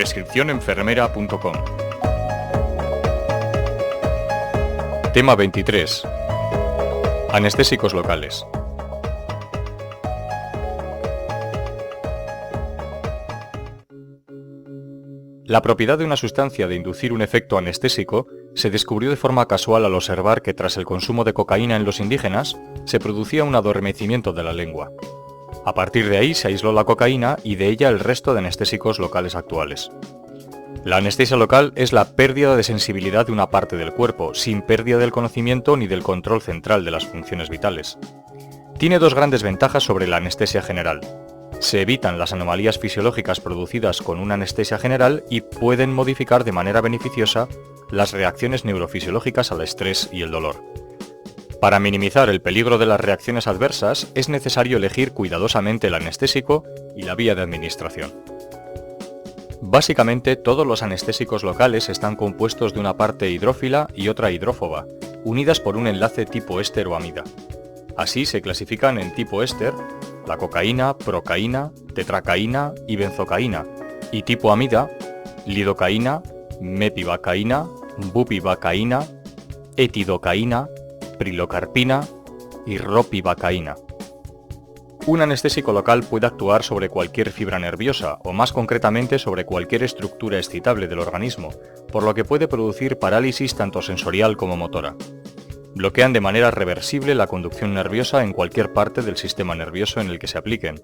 prescripcionenfermera.com. Tema 23. Anestésicos locales. La propiedad de una sustancia de inducir un efecto anestésico se descubrió de forma casual al observar que tras el consumo de cocaína en los indígenas se producía un adormecimiento de la lengua. A partir de ahí se aisló la cocaína y de ella el resto de anestésicos locales actuales. La anestesia local es la pérdida de sensibilidad de una parte del cuerpo, sin pérdida del conocimiento ni del control central de las funciones vitales. Tiene dos grandes ventajas sobre la anestesia general. Se evitan las anomalías fisiológicas producidas con una anestesia general y pueden modificar de manera beneficiosa las reacciones neurofisiológicas al estrés y el dolor. Para minimizar el peligro de las reacciones adversas, es necesario elegir cuidadosamente el anestésico y la vía de administración. Básicamente, todos los anestésicos locales están compuestos de una parte hidrófila y otra hidrófoba, unidas por un enlace tipo éster o amida. Así se clasifican en tipo éster la cocaína, procaína, tetracaína y benzocaína, y tipo amida, lidocaína, mepivacaína, bupivacaína, etidocaína, prilocarpina y ropivacaína. Un anestésico local puede actuar sobre cualquier fibra nerviosa, o más concretamente sobre cualquier estructura excitable del organismo, por lo que puede producir parálisis tanto sensorial como motora. Bloquean de manera reversible la conducción nerviosa en cualquier parte del sistema nervioso en el que se apliquen.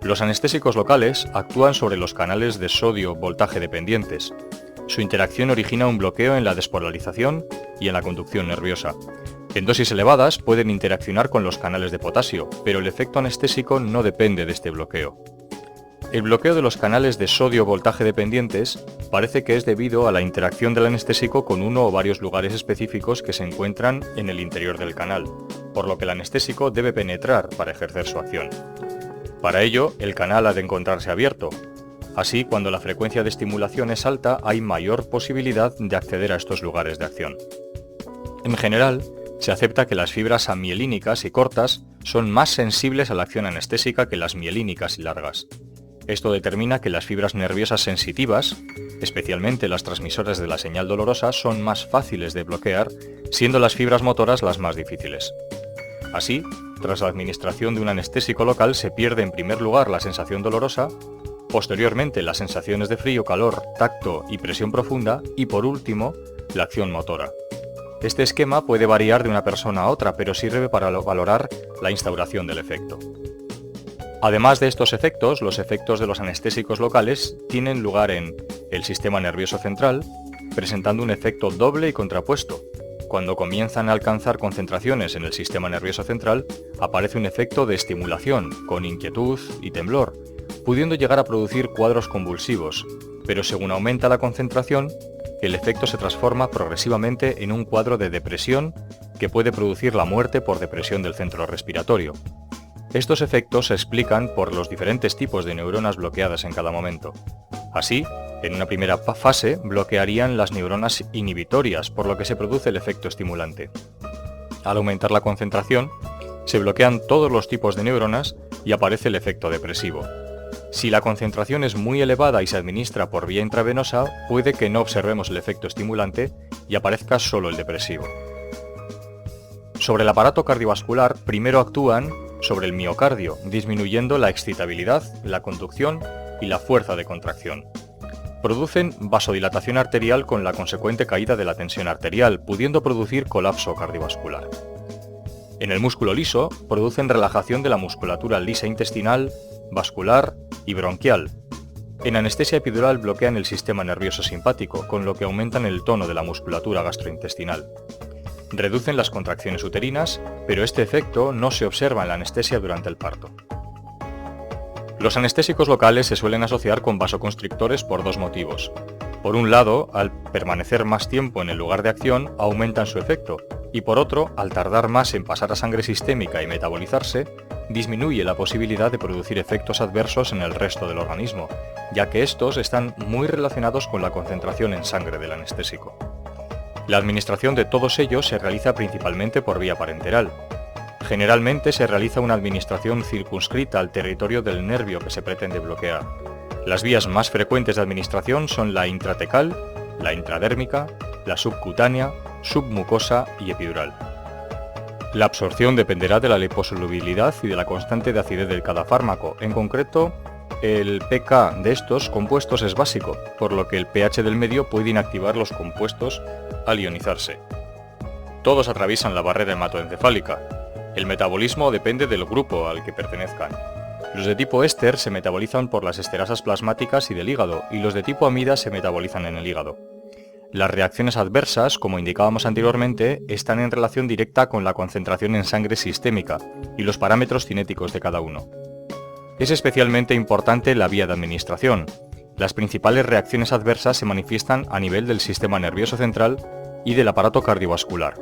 Los anestésicos locales actúan sobre los canales de sodio voltaje dependientes. Su interacción origina un bloqueo en la despolarización y en la conducción nerviosa. En dosis elevadas pueden interaccionar con los canales de potasio, pero el efecto anestésico no depende de este bloqueo. El bloqueo de los canales de sodio voltaje dependientes parece que es debido a la interacción del anestésico con uno o varios lugares específicos que se encuentran en el interior del canal, por lo que el anestésico debe penetrar para ejercer su acción. Para ello, el canal ha de encontrarse abierto. Así, cuando la frecuencia de estimulación es alta, hay mayor posibilidad de acceder a estos lugares de acción. En general, se acepta que las fibras amielínicas y cortas son más sensibles a la acción anestésica que las mielínicas y largas. Esto determina que las fibras nerviosas sensitivas, especialmente las transmisoras de la señal dolorosa, son más fáciles de bloquear, siendo las fibras motoras las más difíciles. Así, tras la administración de un anestésico local se pierde en primer lugar la sensación dolorosa, posteriormente las sensaciones de frío, calor, tacto y presión profunda y por último, la acción motora. Este esquema puede variar de una persona a otra, pero sirve para valorar la instauración del efecto. Además de estos efectos, los efectos de los anestésicos locales tienen lugar en el sistema nervioso central, presentando un efecto doble y contrapuesto. Cuando comienzan a alcanzar concentraciones en el sistema nervioso central, aparece un efecto de estimulación, con inquietud y temblor, pudiendo llegar a producir cuadros convulsivos, pero según aumenta la concentración, el efecto se transforma progresivamente en un cuadro de depresión que puede producir la muerte por depresión del centro respiratorio. Estos efectos se explican por los diferentes tipos de neuronas bloqueadas en cada momento. Así, en una primera fase bloquearían las neuronas inhibitorias, por lo que se produce el efecto estimulante. Al aumentar la concentración, se bloquean todos los tipos de neuronas y aparece el efecto depresivo. Si la concentración es muy elevada y se administra por vía intravenosa, puede que no observemos el efecto estimulante y aparezca solo el depresivo. Sobre el aparato cardiovascular, primero actúan sobre el miocardio, disminuyendo la excitabilidad, la conducción y la fuerza de contracción. Producen vasodilatación arterial con la consecuente caída de la tensión arterial, pudiendo producir colapso cardiovascular. En el músculo liso, producen relajación de la musculatura lisa intestinal, vascular y bronquial. En anestesia epidural bloquean el sistema nervioso simpático, con lo que aumentan el tono de la musculatura gastrointestinal. Reducen las contracciones uterinas, pero este efecto no se observa en la anestesia durante el parto. Los anestésicos locales se suelen asociar con vasoconstrictores por dos motivos. Por un lado, al permanecer más tiempo en el lugar de acción, aumentan su efecto, y por otro, al tardar más en pasar a sangre sistémica y metabolizarse, disminuye la posibilidad de producir efectos adversos en el resto del organismo, ya que estos están muy relacionados con la concentración en sangre del anestésico. La administración de todos ellos se realiza principalmente por vía parenteral. Generalmente se realiza una administración circunscrita al territorio del nervio que se pretende bloquear. Las vías más frecuentes de administración son la intratecal, la intradérmica, la subcutánea, submucosa y epidural. La absorción dependerá de la liposolubilidad y de la constante de acidez de cada fármaco. En concreto, el pK de estos compuestos es básico, por lo que el pH del medio puede inactivar los compuestos al ionizarse. Todos atraviesan la barrera hematoencefálica. El metabolismo depende del grupo al que pertenezcan. Los de tipo éster se metabolizan por las esterasas plasmáticas y del hígado, y los de tipo amida se metabolizan en el hígado. Las reacciones adversas, como indicábamos anteriormente, están en relación directa con la concentración en sangre sistémica y los parámetros cinéticos de cada uno. Es especialmente importante la vía de administración. Las principales reacciones adversas se manifiestan a nivel del sistema nervioso central y del aparato cardiovascular.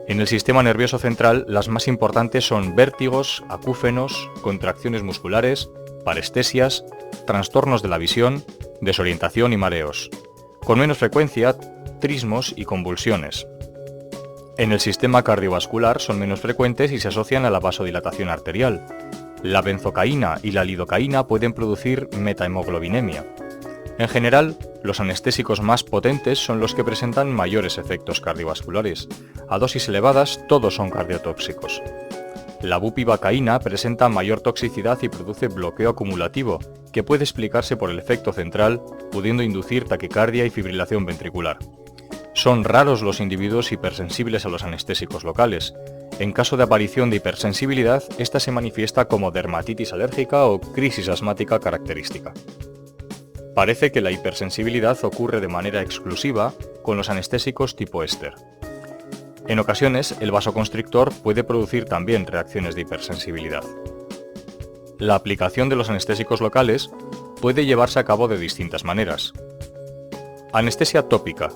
En el sistema nervioso central, las más importantes son vértigos, acúfenos, contracciones musculares, parestesias, trastornos de la visión, desorientación y mareos. Con menos frecuencia, trismos y convulsiones. En el sistema cardiovascular son menos frecuentes y se asocian a la vasodilatación arterial. La benzocaína y la lidocaína pueden producir metahemoglobinemia. En general, los anestésicos más potentes son los que presentan mayores efectos cardiovasculares. A dosis elevadas, todos son cardiotóxicos. La bupivacaína presenta mayor toxicidad y produce bloqueo acumulativo, que puede explicarse por el efecto central, pudiendo inducir taquicardia y fibrilación ventricular. Son raros los individuos hipersensibles a los anestésicos locales. En caso de aparición de hipersensibilidad, esta se manifiesta como dermatitis alérgica o crisis asmática característica. Parece que la hipersensibilidad ocurre de manera exclusiva con los anestésicos tipo éster. En ocasiones, el vasoconstrictor puede producir también reacciones de hipersensibilidad. La aplicación de los anestésicos locales puede llevarse a cabo de distintas maneras. Anestesia tópica.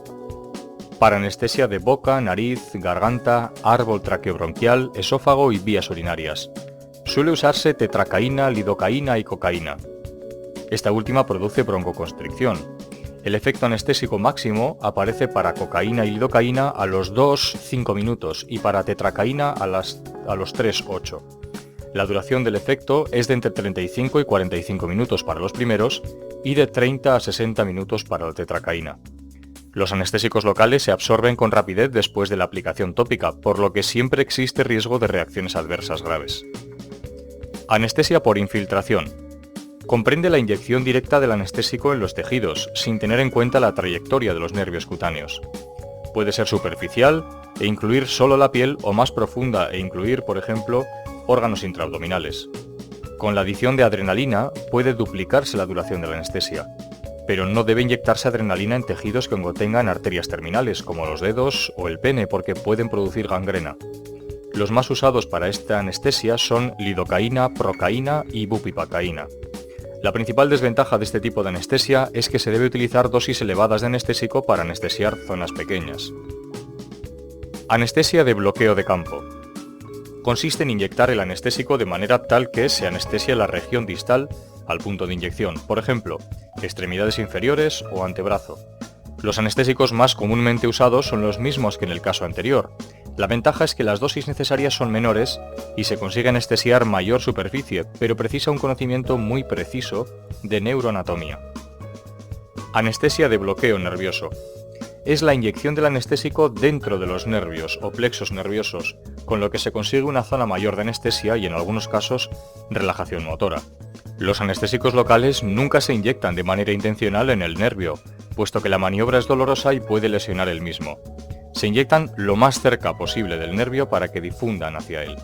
Para anestesia de boca, nariz, garganta, árbol traqueobronquial, esófago y vías urinarias. Suele usarse tetracaína, lidocaína y cocaína. Esta última produce broncoconstricción. El efecto anestésico máximo aparece para cocaína y lidocaína a los 2-5 minutos y para tetracaína a los 3-8. La duración del efecto es de entre 35 y 45 minutos para los primeros y de 30 a 60 minutos para la tetracaína. Los anestésicos locales se absorben con rapidez después de la aplicación tópica, por lo que siempre existe riesgo de reacciones adversas graves. Anestesia por infiltración. Comprende la inyección directa del anestésico en los tejidos, sin tener en cuenta la trayectoria de los nervios cutáneos. Puede ser superficial e incluir solo la piel, o más profunda e incluir, por ejemplo, órganos intraabdominales. Con la adición de adrenalina puede duplicarse la duración de la anestesia, pero no debe inyectarse adrenalina en tejidos que contengan arterias terminales, como los dedos o el pene, porque pueden producir gangrena. Los más usados para esta anestesia son lidocaína, procaína y bupivacaína. La principal desventaja de este tipo de anestesia es que se debe utilizar dosis elevadas de anestésico para anestesiar zonas pequeñas. Anestesia de bloqueo de campo. Consiste en inyectar el anestésico de manera tal que se anestesia la región distal al punto de inyección, por ejemplo, extremidades inferiores o antebrazo. Los anestésicos más comúnmente usados son los mismos que en el caso anterior. La ventaja es que las dosis necesarias son menores y se consigue anestesiar mayor superficie, pero precisa un conocimiento muy preciso de neuroanatomía. Anestesia de bloqueo nervioso. Es la inyección del anestésico dentro de los nervios o plexos nerviosos, con lo que se consigue una zona mayor de anestesia y en algunos casos relajación motora. Los anestésicos locales nunca se inyectan de manera intencional en el nervio, puesto que la maniobra es dolorosa y puede lesionar el mismo. Se inyectan lo más cerca posible del nervio para que difundan hacia él.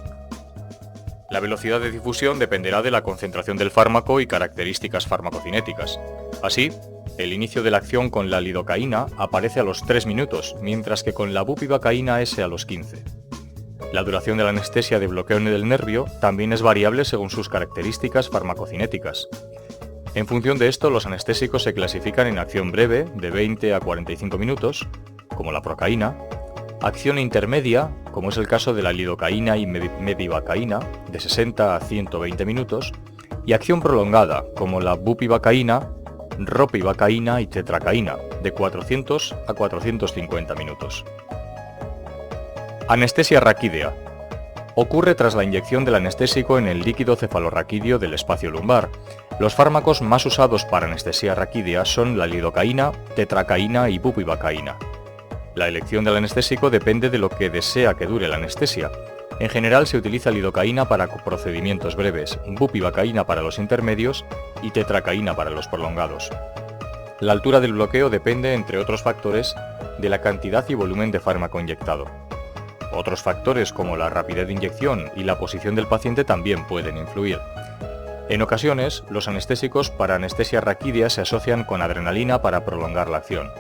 La velocidad de difusión dependerá de la concentración del fármaco y características farmacocinéticas. Así, el inicio de la acción con la lidocaína aparece a los 3 minutos, mientras que con la bupivacaína es a los 15. La duración de la anestesia de bloqueo del nervio también es variable según sus características farmacocinéticas. En función de esto, los anestésicos se clasifican en acción breve, de 20 a 45 minutos, como la procaína, acción intermedia, como es el caso de la lidocaína y medivacaína, de 60 a 120 minutos, y acción prolongada, como la bupivacaína, ropivacaína y tetracaína, de 400 a 450 minutos. Anestesia raquídea. Ocurre tras la inyección del anestésico en el líquido cefalorraquídeo del espacio lumbar. Los fármacos más usados para anestesia raquídea son la lidocaína, tetracaína y bupivacaína. La elección del anestésico depende de lo que desea que dure la anestesia. En general se utiliza lidocaína para procedimientos breves, bupivacaína para los intermedios y tetracaína para los prolongados. La altura del bloqueo depende, entre otros factores, de la cantidad y volumen de fármaco inyectado. Otros factores como la rapidez de inyección y la posición del paciente también pueden influir. En ocasiones, los anestésicos para anestesia raquídea se asocian con adrenalina para prolongar la acción.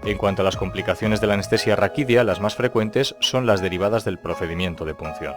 En cuanto a las complicaciones de la anestesia raquídea, las más frecuentes son las derivadas del procedimiento de punción.